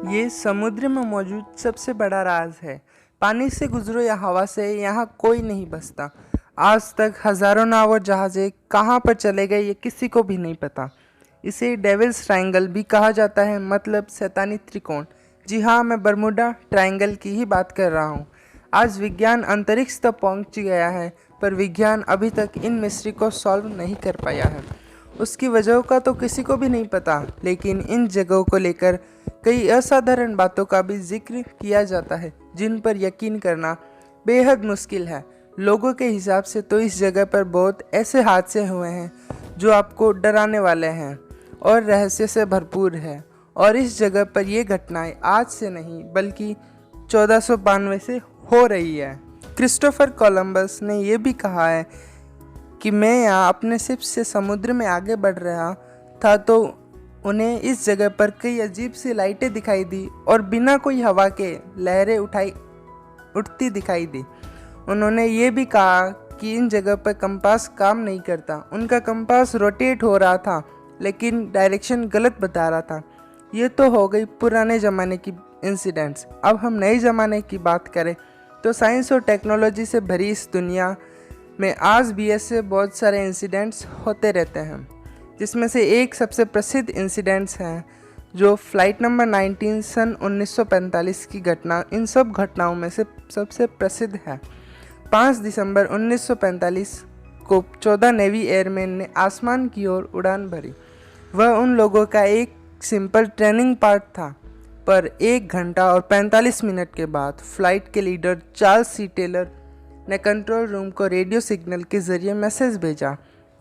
ये समुद्र में मौजूद सबसे बड़ा राज है। पानी से गुजरो या हवा से, यहाँ कोई नहीं बसता। आज तक हजारों नाव और जहाज़ें कहाँ पर चले गए ये किसी को भी नहीं पता। इसे डेविल्स ट्रायंगल भी कहा जाता है, मतलब शैतानी त्रिकोण। जी हाँ, मैं बरमुडा ट्रायंगल की ही बात कर रहा हूँ। आज विज्ञान अंतरिक्ष तक पहुँच गया है, पर विज्ञान अभी तक इन मिस्ट्री को सॉल्व नहीं कर पाया है। उसकी वजहों का तो किसी को भी नहीं पता, लेकिन इन जगहों को लेकर कई असाधारण बातों का भी जिक्र किया जाता है, जिन पर यकीन करना बेहद मुश्किल है। लोगों के हिसाब से तो इस जगह पर बहुत ऐसे हादसे हुए हैं जो आपको डराने वाले हैं और रहस्य से भरपूर है। और इस जगह पर ये घटनाएं आज से नहीं बल्कि 1492 से हो रही है। क्रिस्टोफर कोलंबस ने यह भी कहा है कि मैं यहाँ अपने शिप से समुद्र में आगे बढ़ रहा था तो उन्हें इस जगह पर कई अजीब सी लाइटें दिखाई दी और बिना कोई हवा के लहरें उठती दिखाई दी। उन्होंने ये भी कहा कि इन जगह पर कंपास काम नहीं करता। उनका कंपास रोटेट हो रहा था लेकिन डायरेक्शन गलत बता रहा था। ये तो हो गई पुराने ज़माने की इंसिडेंट्स। अब हम नए ज़माने की बात करें तो साइंस और टेक्नोलॉजी से भरी इस दुनिया में आज भी ऐसे बहुत सारे इंसिडेंट्स होते रहते हैं, जिसमें से एक सबसे प्रसिद्ध इंसिडेंट्स है जो फ्लाइट नंबर 19 सन 1945 की घटना इन सब घटनाओं में से सबसे प्रसिद्ध है। 5 दिसंबर 1945 को 14 नेवी एयरमैन ने आसमान की ओर उड़ान भरी। वह उन लोगों का एक सिंपल ट्रेनिंग पार्ट था, पर 1 घंटा और 45 मिनट के बाद फ्लाइट के लीडर चार्ल्स सी टेलर ने कंट्रोल रूम को रेडियो सिग्नल के जरिए मैसेज भेजा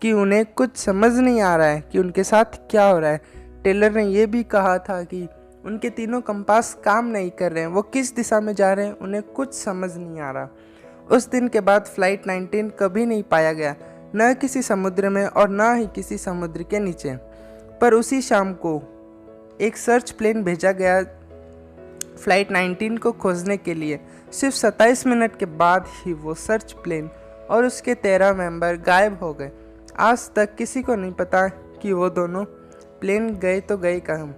कि उन्हें कुछ समझ नहीं आ रहा है कि उनके साथ क्या हो रहा है। टेलर ने यह भी कहा था कि उनके तीनों कंपास काम नहीं कर रहे हैं, वो किस दिशा में जा रहे हैं उन्हें कुछ समझ नहीं आ रहा। उस दिन के बाद फ्लाइट 19 कभी नहीं पाया गया, न किसी समुद्र में और न ही किसी समुद्र के नीचे। पर उसी शाम को एक सर्च प्लेन भेजा गया फ्लाइट 19 को खोजने के लिए। सिर्फ 27 मिनट के बाद ही वो सर्च प्लेन और उसके 13 मेंबर गायब हो गए। आज तक किसी को नहीं पता कि वो दोनों प्लेन गए तो गए कहाँ।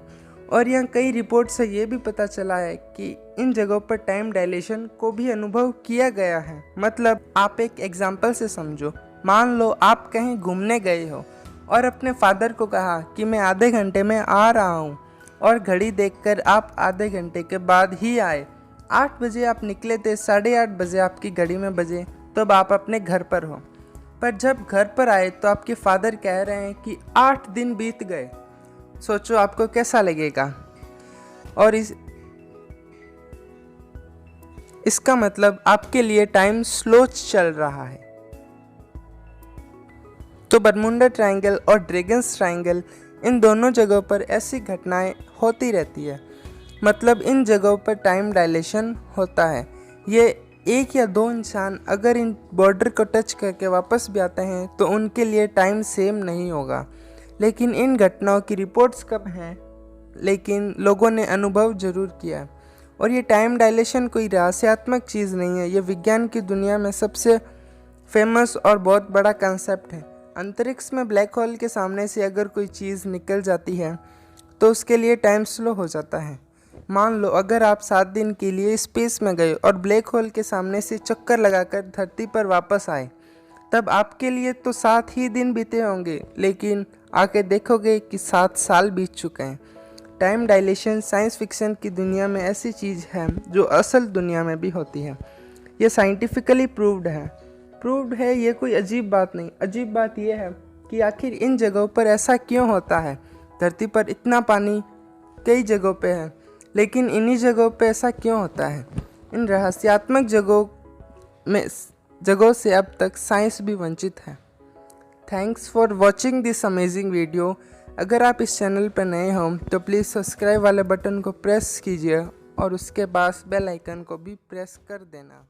और यहाँ कई रिपोर्ट से ये भी पता चला है कि इन जगहों पर टाइम डायलेशन को भी अनुभव किया गया है। मतलब आप एक एग्जाम्पल से समझो, मान लो आप कहीं घूमने गए हो और अपने फादर को कहा कि मैं आधे घंटे में आ रहा हूँ, और घड़ी देखकर आप आधे घंटे के बाद ही आए। 8 बजे आप निकले थे, 8:30 बजे आपकी घड़ी में बजे, तब आप अपने घर पर हो। पर जब घर पर आए तो आपके फादर कह रहे हैं कि 8 दिन बीत गए। सोचो आपको कैसा लगेगा। और इसका मतलब आपके लिए टाइम स्लो चल रहा है। तो बरमुडा ट्रायंगल और ड्रैगन्स ट्रायंगल, इन दोनों जगहों पर ऐसी घटनाएं होती रहती है। मतलब इन जगहों पर टाइम डायलेशन होता है। ये 1 या 2 इंसान अगर इन बॉर्डर को टच करके वापस भी आते हैं तो उनके लिए टाइम सेम नहीं होगा। लेकिन इन घटनाओं की रिपोर्ट्स कब हैं, लेकिन लोगों ने अनुभव जरूर किया है। और ये टाइम डायलेशन कोई रहस्यात्मक चीज़ नहीं है, ये विज्ञान की दुनिया में सबसे फेमस और बहुत बड़ा कंसेप्ट है। अंतरिक्ष में ब्लैक होल के सामने से अगर कोई चीज़ निकल जाती है तो उसके लिए टाइम स्लो हो जाता है। मान लो अगर आप 7 दिन के लिए स्पेस में गए और ब्लैक होल के सामने से चक्कर लगाकर धरती पर वापस आए, तब आपके लिए तो 7 ही दिन बीते होंगे, लेकिन आके देखोगे कि 7 साल बीत चुके हैं। टाइम डायलेशन साइंस फिक्शन की दुनिया में ऐसी चीज़ है जो असल दुनिया में भी होती है। ये साइंटिफिकली प्रूव्ड है, ये कोई अजीब बात नहीं। अजीब बात यह है कि आखिर इन जगहों पर ऐसा क्यों होता है। धरती पर इतना पानी कई जगहों पे है, लेकिन इन्हीं जगहों पे ऐसा क्यों होता है। इन रहस्यात्मक जगहों से अब तक साइंस भी वंचित है। Thanks for watching this amazing video. अगर आप इस चैनल पर नए हो तो प्लीज़ सब्सक्राइब वाले बटन को प्रेस कीजिए और उसके पास बेल आइकन को भी प्रेस कर देना।